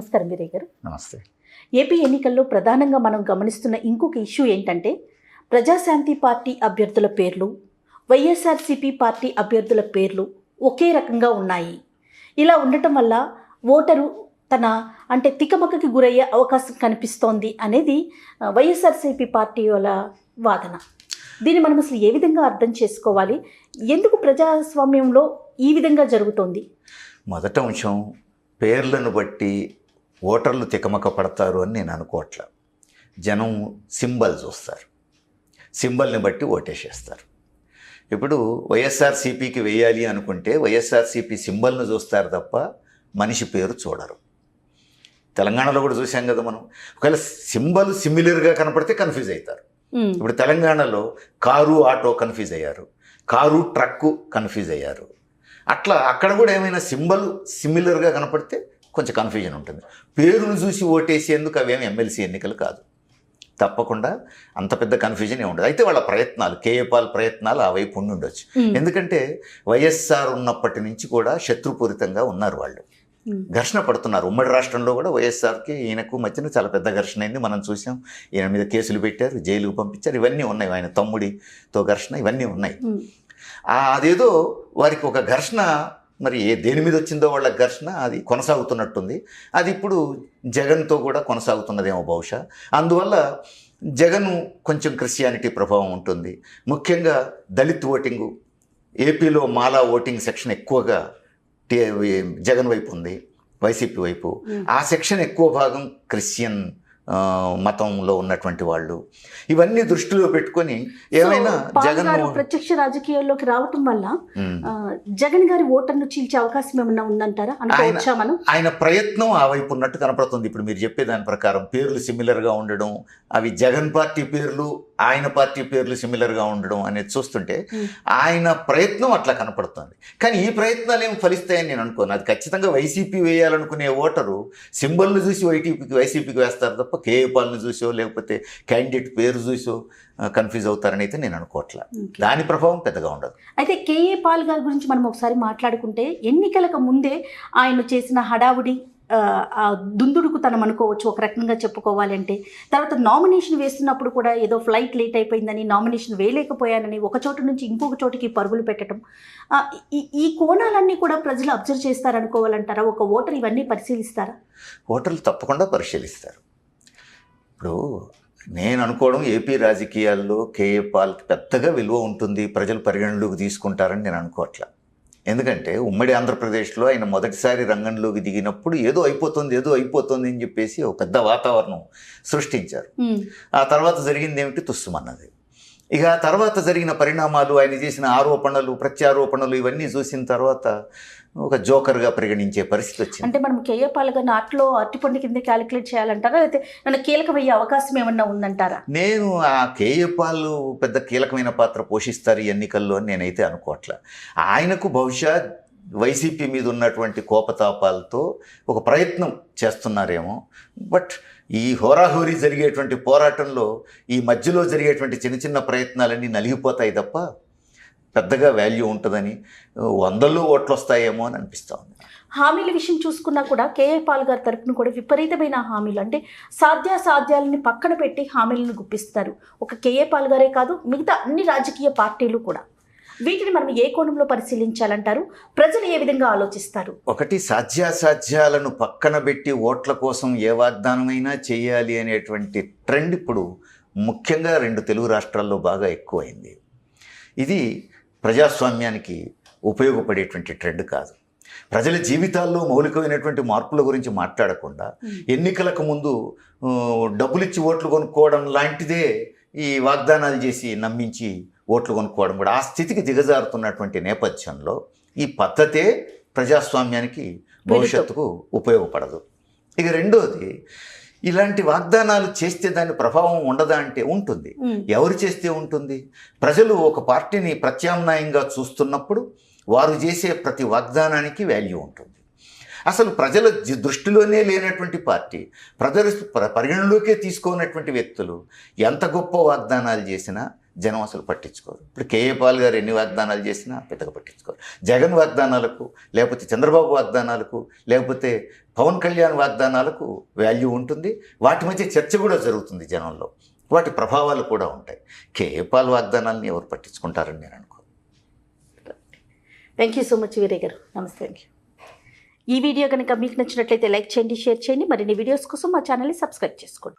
నమస్కారం వీరయ్య గారు. నమస్తే. ఏపీ ఎన్నికల్లో ప్రధానంగా మనం గమనిస్తున్న ఇంకొక ఇష్యూ ఏంటంటే ప్రజాశాంతి పార్టీ అభ్యర్థుల పేర్లు, వైఎస్ఆర్సీపీ పార్టీ అభ్యర్థుల పేర్లు ఒకే రకంగా ఉన్నాయి. ఇలా ఉండటం వల్ల ఓటరు తన తికమకకి గురయ్యే అవకాశం కనిపిస్తోంది అనేది వైఎస్ఆర్సీపీ పార్టీ వాళ్ళ వాదన. దీన్ని మనం అసలు ఏ విధంగా అర్థం చేసుకోవాలి? ఎందుకు ప్రజాస్వామ్యంలో ఈ విధంగా జరుగుతోంది? మొదట అంశం, పేర్లను బట్టి ఓటర్లు తికమక పడతారు అని నేను అనుకోవట్లా. జనం సింబల్ చూస్తారు, సింబల్ని బట్టి ఓటేసేస్తారు. ఇప్పుడు వైఎస్ఆర్సీపీకి వేయాలి అనుకుంటే వైఎస్ఆర్సీపీ సింబల్ను చూస్తారు తప్ప మనిషి పేరు చూడరు. తెలంగాణలో కూడా చూసాం కదా మనం. ఒకవేళ సింబల్ సిమిలర్గా కనపడితే కన్ఫ్యూజ్ అవుతారు. ఇప్పుడు తెలంగాణలో కారు ఆటో కన్ఫ్యూజ్ అయ్యారు, కారు ట్రక్కు కన్ఫ్యూజ్ అయ్యారు. అట్లా అక్కడ కూడా ఏమైనా సింబల్ సిమిలర్గా కనపడితే కొంచెం కన్ఫ్యూజన్ ఉంటుంది. పేరును చూసి ఓటేసేందుకు అవేమి ఎమ్మెల్సీ ఎన్నికలు కాదు. తప్పకుండా అంత పెద్ద కన్ఫ్యూజన్ ఉండదు. అయితే వాళ్ళ ప్రయత్నాలు, కేఏ పాల్ ప్రయత్నాలు ఆ వైపు ఉండి ఉండొచ్చు. ఎందుకంటే వైఎస్ఆర్ ఉన్నప్పటి నుంచి కూడా శత్రుపూరితంగా ఉన్నారు వాళ్ళు, ఘర్షణ పడుతున్నారు. ఉమ్మడి రాష్ట్రంలో కూడా వైఎస్ఆర్కి ఈయనకు మధ్యన చాలా పెద్ద ఘర్షణ అయింది, మనం చూసాం. ఈయన మీద కేసులు పెట్టారు, జైలుకు పంపించారు, ఇవన్నీ ఉన్నాయి. ఆయన తమ్ముడితో ఘర్షణ, ఇవన్నీ ఉన్నాయి. అదేదో వారికి ఒక ఘర్షణ, మరి దేని మీద వచ్చిందో వాళ్ళ ఘర్షణ అది కొనసాగుతున్నట్టుంది. అది ఇప్పుడు జగన్తో కూడా కొనసాగుతున్నదేమో బహుశా. అందువల్ల జగన్ కొంచెం క్రిస్టియానిటీ ప్రభావం ఉంటుంది. ముఖ్యంగా దళిత్ ఓటింగు, ఏపీలో మాలా ఓటింగ్ సెక్షన్ ఎక్కువగా జగన్ వైపు ఉంది, వైసీపీ వైపు. ఆ సెక్షన్ ఎక్కువ భాగం క్రిస్టియన్ మతంలో ఉన్నటువంటి వాళ్ళు. ఇవన్నీ దృష్టిలో పెట్టుకొని ఏమైనా జగన్ ప్రత్యక్ష రాజకీయాల్లోకి రావటం వల్ల జగన్ గారి ఓటర్ను చీల్చే అవకాశం ఏమన్నా ఉందంటారా? ఆయన ప్రయత్నం ఆ వైపు ఉన్నట్టు కనపడుతుంది. ఇప్పుడు మీరు చెప్పే దాని ప్రకారం పేర్లు సిమిలర్గా ఉండడం, అవి జగన్ పార్టీ పేర్లు ఆయన పార్టీ పేర్లు సిమిలర్గా ఉండడం అనేది చూస్తుంటే ఆయన ప్రయత్నం అట్లా కనపడుతుంది. కానీ ఈ ప్రయత్నాలు ఏమి ఫలిస్తాయని నేను అనుకోను. అది ఖచ్చితంగా వైసీపీ వేయాలనుకునే ఓటరు సింబల్ను చూసి వైసీపీకి వేస్తారు తప్ప కేఏ పాల్ని చూసో లేకపోతే క్యాండిడేట్ పేరు చూసో కన్ఫ్యూజ్ అవుతారని అయితే నేను అనుకోవట్లా. దాని ప్రభావం పెద్దగా ఉండదు. అయితే కేఏ పాల్ గారి గురించి మనం ఒకసారి మాట్లాడుకుంటే, ఎన్నికలకు ముందే ఆయన చేసిన హడావుడి దుందుడుకు తనం అనుకోవచ్చు ఒక రకంగా చెప్పుకోవాలి అంటే. తర్వాత నామినేషన్ వేస్తున్నప్పుడు కూడా ఏదో ఫ్లైట్ లేట్ అయిపోయిందని, నామినేషన్ వేయలేకపోయానని ఒక చోటు నుంచి ఇంకొక చోటుకి పరుగులు పెట్టడం, ఈ కోణాలన్నీ కూడా ప్రజలు అబ్జర్వ్ చేస్తారనుకోవాలంటారా? ఒక ఓటర్ ఇవన్నీ పరిశీలిస్తారా? ఓటర్లు తప్పకుండా పరిశీలిస్తారు. ఇప్పుడు నేను అనుకోవడం, ఏపీ రాజకీయాల్లో కేఏ పాల్కి పెద్దగా విలువ ఉంటుంది, ప్రజలు పరిగణలోకి తీసుకుంటారని నేను అనుకోవట్లా. ఎందుకంటే ఉమ్మడి ఆంధ్రప్రదేశ్లో ఆయన మొదటిసారి రంగంలోకి దిగినప్పుడు ఏదో అయిపోతుంది అని చెప్పేసి ఒక పెద్ద వాతావరణం సృష్టించారు. ఆ తర్వాత జరిగింది ఏమిటి? తుస్సుమన్నది. ఇక ఆ తర్వాత జరిగిన పరిణామాలు, ఆయన చేసిన ఆరోపణలు ప్రత్యారోపణలు ఇవన్నీ చూసిన తర్వాత ఒక జోకర్గా పరిగణించే పరిస్థితి వచ్చింది. అంటే మనం కేఏ పాల్ గారి నాట్లో అరటిపండు కింద క్యాలిక్యులేట్ చేయాలంటారా, లేకపోతే మన కీలకమయ్యే అవకాశం ఏమన్నా ఉందంటారా? నేను ఆ కేఏ పాల్ పెద్ద కీలకమైన పాత్ర పోషిస్తారు ఈ ఎన్నికల్లో అని నేనైతే అనుకోవట్లే. ఆయనకు బహుశా వైసీపీ మీద ఉన్నటువంటి కోపతాపాలతో ఒక ప్రయత్నం చేస్తున్నారేమో. బట్ ఈ హోరాహోరీ జరిగేటువంటి పోరాటంలో ఈ మధ్యలో జరిగేటువంటి చిన్న చిన్న ప్రయత్నాలన్నీ నలిగిపోతాయి తప్ప పెద్దగా వాల్యూ ఉంటుందని, 100లో ఓట్లు వస్తాయేమో అని అనిపిస్తుంది. హామీల విషయం చూసుకున్నా కూడా కేఏ పాల్ గారి తరపున కూడా విపరీతమైన హామీలు, అంటే సాధ్యాసాధ్యాలని పక్కన పెట్టి హామీలను గుప్పిస్తారు. ఒక కేఏ పాల్ గారే కాదు, మిగతా అన్ని రాజకీయ పార్టీలు కూడా. వీటిని మనం ఏ కోణంలో పరిశీలించాలంటారు? ప్రజలు ఏ విధంగా ఆలోచిస్తారు? ఒకటి, సాధ్యాసాధ్యాలను పక్కన పెట్టి ఓట్ల కోసం ఏ వాగ్దానమైనా చేయాలి అనేటువంటి ట్రెండ్ ఇప్పుడు ముఖ్యంగా 2 తెలుగు రాష్ట్రాల్లో బాగా ఎక్కువైంది. ఇది ప్రజాస్వామ్యానికి ఉపయోగపడేటువంటి ట్రెండ్ కాదు. ప్రజల జీవితాల్లో మౌలికమైనటువంటి మార్పుల గురించి మాట్లాడకుండా ఎన్నికలకు ముందు డబ్బులు ఇచ్చి ఓట్లు కొనుక్కోవడం లాంటిదే ఈ వాగ్దానాలు చేసి నమ్మించి ఓట్లు కొనుక్కోవడం కూడా. ఆ స్థితికి దిగజారుతున్నటువంటి నేపథ్యంలో ఈ పద్ధతే ప్రజాస్వామ్యానికి భవిష్యత్తుకు ఉపయోగపడదు. ఇక రెండోది, ఇలాంటి వాగ్దానాలు చేస్తే దాని ప్రభావం ఉండదా అంటే ఉంటుంది. ఎవరు చేస్తే ఉంటుంది? ప్రజలు ఒక పార్టీని ప్రత్యామ్నాయంగా చూస్తున్నప్పుడు వారు చేసే ప్రతి వాగ్దానానికి వాల్యూ ఉంటుంది. అసలు ప్రజల దృష్టిలోనే లేనటువంటి పార్టీ, ప్రజలు పరిగణలోకే తీసుకోనటువంటి వ్యక్తులు ఎంత గొప్ప వాగ్దానాలు చేసినా జనం అసలు పట్టించుకోరు. ఇప్పుడు కేఏ పాల్ గారు ఎన్ని వాగ్దానాలు చేసినా పెద్దగా పట్టించుకోరు. జగన్ వాగ్దానాలకు, లేకపోతే చంద్రబాబు వాగ్దానాలకు, లేకపోతే పవన్ కళ్యాణ్ వాగ్దానాలకు వాల్యూ ఉంటుంది. వాటి మధ్య చర్చ కూడా జరుగుతుంది జనంలో, వాటి ప్రభావాలు కూడా ఉంటాయి. కేఏ పాల్ వాగ్దానాలను ఎవరు పట్టించుకుంటారని నేను అనుకోను. Thank you so much Veeraiah garu. నమస్తే. Thank you. ఈ వీడియో కనుక మీకు నచ్చినట్లయితే లైక్ చేయండి, షేర్ చేయండి. మరిన్ని వీడియోస్ కోసం మా ఛానల్ని సబ్స్క్రైబ్ చేసుకోండి.